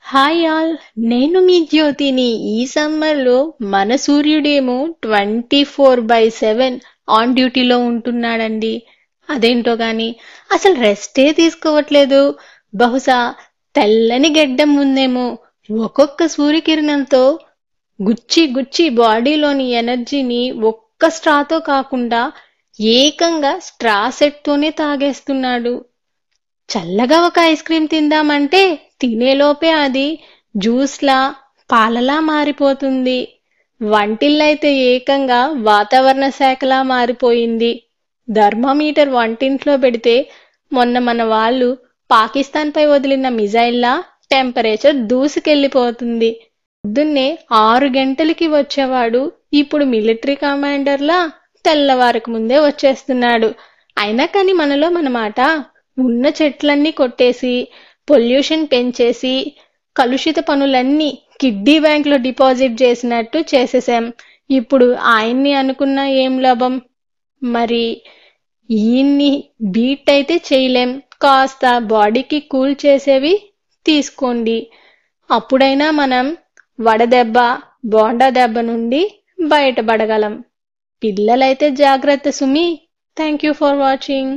Hi all, నేను మీ జ్యోతిని. ఈ సమ్మర్లో మన సూర్యుడేమో 24/7 ఆన్ డ్యూటీలో ఉంటున్నాడండి. అదేంటో గాని అసలు రెస్టే తీసుకోవట్లేదు. బహుశా తెల్లని గెడ్డం ఉందేమో. ఒక్కొక్క సూర్యకిరణంతో గుచ్చి గుచ్చి బాడీలోని ఎనర్జీని ఒక్క స్ట్రాతో కాకుండా ఏకంగా స్ట్రా సెట్తోనే తాగేస్తున్నాడు. చల్లగా ఒక ఐస్ క్రీం తిందామంటే తినేలోపే అది జ్యూస్లా, పాలలా మారిపోతుంది. వంటిల్లైతే ఏకంగా వాతావరణ శాఖలా మారిపోయింది. థర్మామీటర్ వంటింట్లో పెడితే మొన్న మన వాళ్ళు పాకిస్తాన్ పై వదిలిన మిజైల్లా టెంపరేచర్ దూసుకెళ్లిపోతుంది. పొద్దున్నే 6 గంటలకి వచ్చేవాడు ఇప్పుడు మిలిటరీ కమాండర్లా తెల్లవారక ముందే వచ్చేస్తున్నాడు. అయినా కానీ మనలో మన మాట, ఉన్న చెట్లన్నీ కొట్టేసి పొల్యూషన్ పెంచేసి కలుషిత పనులన్నీ కిడ్నీ బ్యాంక్ లో డిపాజిట్ చేసినట్టు చేసేసాం. ఇప్పుడు ఆయన్ని అనుకున్నా ఏం లాభం? మరి ఈయన్ని బీట్ అయితే చేయలేం. కాస్త బాడీకి కూల్ చేసేవి తీసుకోండి. అప్పుడైనా మనం వడదెబ్బ, బోండా దెబ్బ నుండి బయటపడగలం. పిల్లలైతే జాగ్రత్త సుమి. Thank you for watching.